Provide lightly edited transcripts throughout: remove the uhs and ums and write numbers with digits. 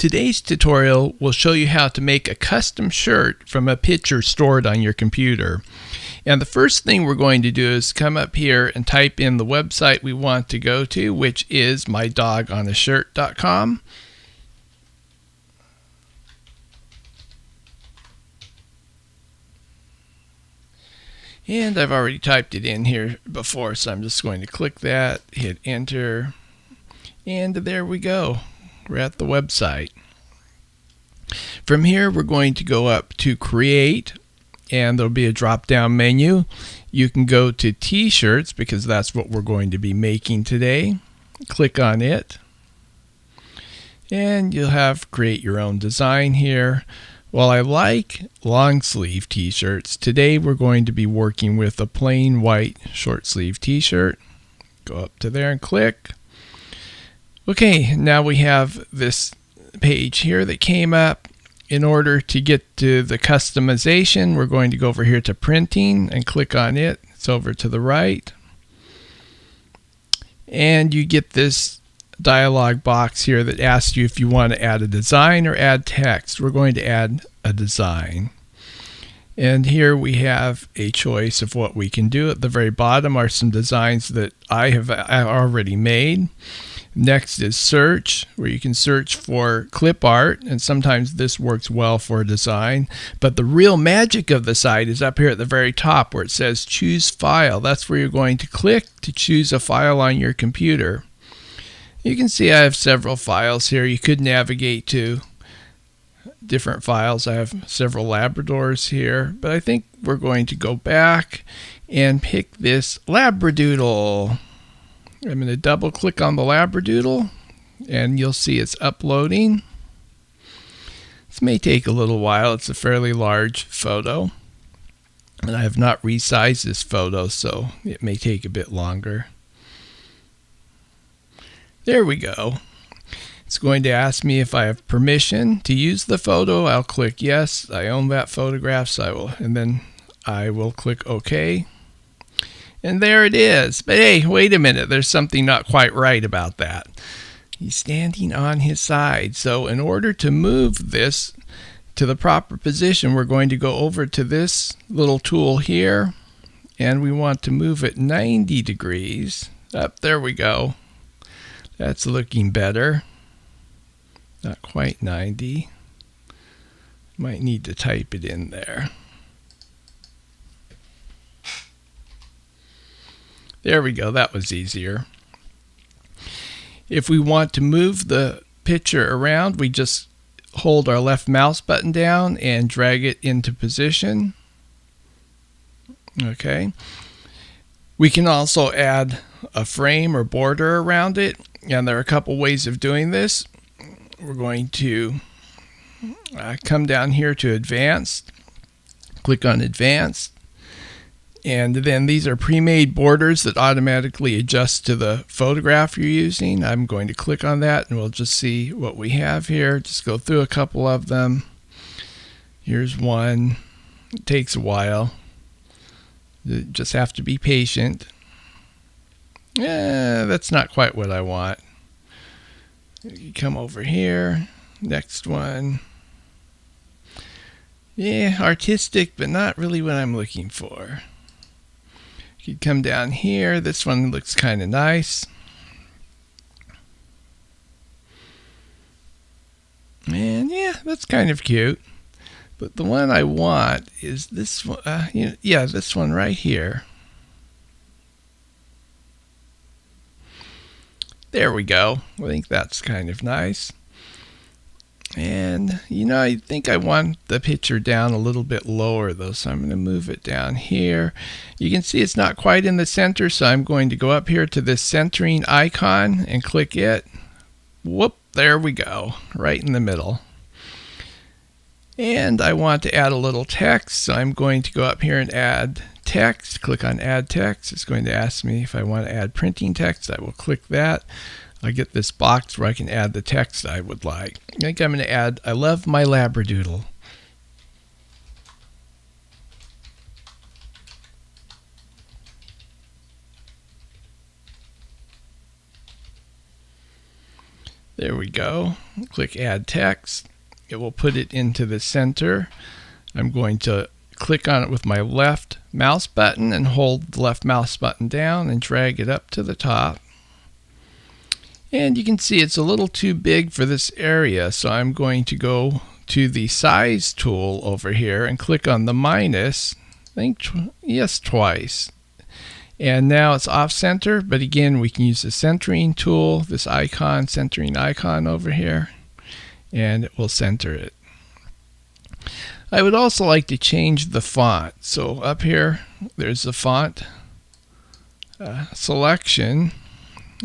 Today's tutorial will show you how to make a custom shirt from a picture stored on your computer. And the first thing we're going to do is come up here and type in the website we want to go to, which is mydogonashirt.com. And I've already typed it in here before, so I'm just going to click that, hit enter, and there we go. We're at the website. From here, we're going to go up to create, and there'll be a drop-down menu. You can go to t-shirts because that's what we're going to be making today. Click on it, and you'll have create your own design here. Well, I like long sleeve t-shirts. Today we're going to be working with a plain white short sleeve t-shirt. Go up to there and click. Okay, now we have this page here that came up. In order to get to the customization, we're going to go over here to printing and click on it. It's over to the right. And you get this dialog box here that asks you if you want to add a design or add text. We're going to add a design. And here we have a choice of what we can do. At the very bottom are some designs that I've already made. Next is search, where you can search for clip art, and sometimes this works well for a design. But the real magic of the site is up here at the very top where it says choose file. That's where you're going to click to choose a file on your computer. You can see I have several files here. You could navigate to different files. I have several Labradors here, but I think we're going to go back and pick this Labradoodle. I'm going to double click on the Labradoodle and you'll see it's uploading. This may take a little while. It's a fairly large photo, and I have not resized this photo, so it may take a bit longer. There we go. It's going to ask me if I have permission to use the photo. I'll click yes. I own that photograph, so I will, and then I will click OK. And there it is. But hey, wait a minute. There's something not quite right about that. He's standing on his side. So in order to move this to the proper position, we're going to go over to this little tool here, and we want to move it 90 degrees. Up there we go. That's looking better. Not quite 90. Might need to type it in there. There we go. That was easier. If we want to move the picture around, we just hold our left mouse button down and drag it into position. Okay. We can also add a frame or border around it, and there are a couple ways of doing this. We're going to come down here to Advanced, click on Advanced, and then these are pre-made borders that automatically adjust to the photograph you're using. I'm going to click on that and we'll just see what we have here. Just go through a couple of them. Here's one. It takes a while. You just have to be patient. That's not quite what I want. You come over here. Next one. Yeah, artistic, but not really what I'm looking for. You come down here. This one looks kind of nice. And yeah, that's kind of cute. But the one I want is this one. Yeah, this one right here. There we go. I think that's kind of nice. And, I think I want the picture down a little bit lower, though, so I'm going to move it down here. You can see it's not quite in the center, so I'm going to go up here to this centering icon and click it. Whoop, there we go, right in the middle. And I want to add a little text, so I'm going to go up here and add text. Click on Add Text. It's going to ask me if I want to add printing text. I will click that. I get this box where I can add the text I would like. I think I'm going to add, I love my Labradoodle. There we go. Click Add Text. It will put it into the center. I'm going to click on it with my left mouse button and hold the left mouse button down and drag it up to the top. And you can see it's a little too big for this area, so I'm going to go to the size tool over here and click on the minus, twice. And now it's off center, but again we can use the centering tool, this icon, centering icon over here, and it will center it. I would also like to change the font. So up here there's the font selection,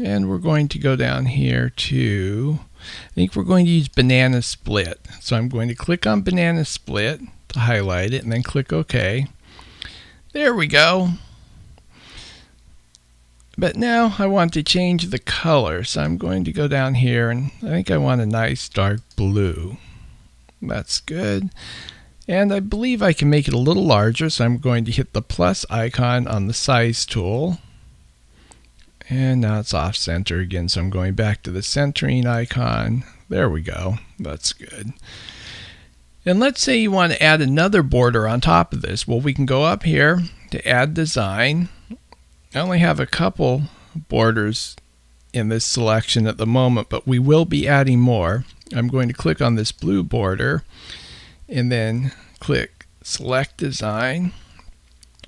and we're going to go down here to, I think we're going to use Banana Split. So I'm going to click on Banana Split to highlight it and then click OK. There we go. But now I want to change the color, so I'm going to go down here and I think I want a nice dark blue. That's good. And I believe I can make it a little larger, so I'm going to hit the plus icon on the size tool. And now it's off center again, so I'm going back to the centering icon. There we go. That's good. And let's say you want to add another border on top of this. Well, we can go up here to Add Design. I only have a couple borders in this selection at the moment, but we will be adding more. I'm going to click on this blue border and then click Select Design.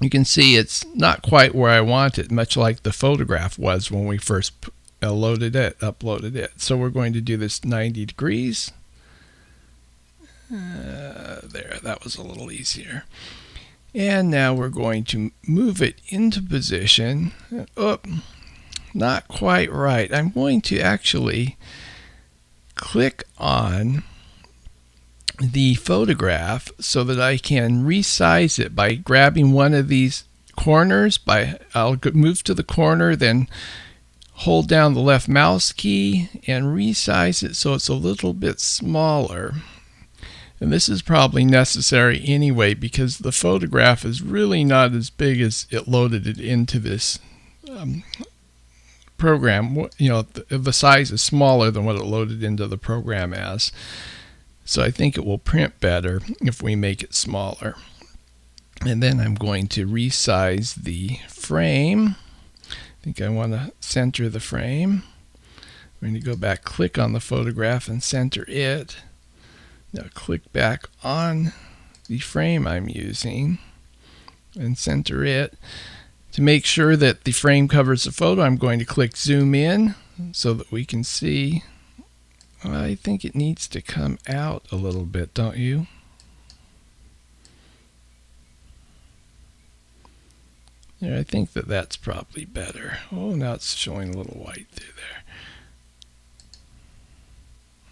You can see it's not quite where I want it, much like the photograph was when we first uploaded it. So we're going to do this 90 degrees. There, that was a little easier. And now we're going to move it into position. Not quite right. I'm going to actually click on the photograph so that I can resize it by grabbing one of these corners. I'll move to the corner, then hold down the left mouse key and resize it so it's a little bit smaller. And this is probably necessary anyway because the photograph is really not as big as it loaded it into this program. You know, the size is smaller than what it loaded into the program as. So I think it will print better if we make it smaller. And then I'm going to resize the frame. I think I want to center the frame. I'm going to go back, click on the photograph and center it. Now click back on the frame I'm using and center it. To make sure that the frame covers the photo, I'm going to click zoom in so that we can see. I think it needs to come out a little bit, don't you? Yeah, I think that's probably better. Oh, now it's showing a little white through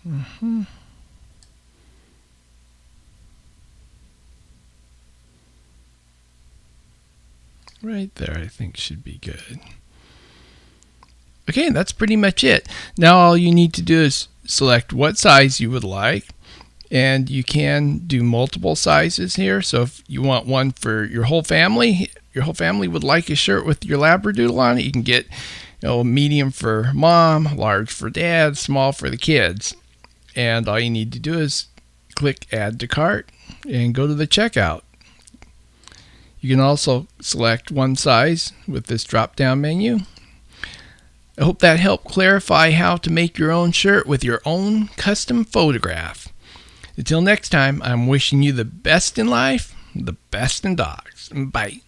there. Right there, I think should be good. Okay, that's pretty much it. Now all you need to do is select what size you would like, and you can do multiple sizes here. So if you want one for your whole family would like a shirt with your Labradoodle on it, you can get, medium for mom, large for dad, small for the kids. And all you need to do is click Add to Cart and go to the checkout. You can also select one size with this drop-down menu. I hope that helped clarify how to make your own shirt with your own custom photograph. Until next time, I'm wishing you the best in life, the best in dogs. Bye.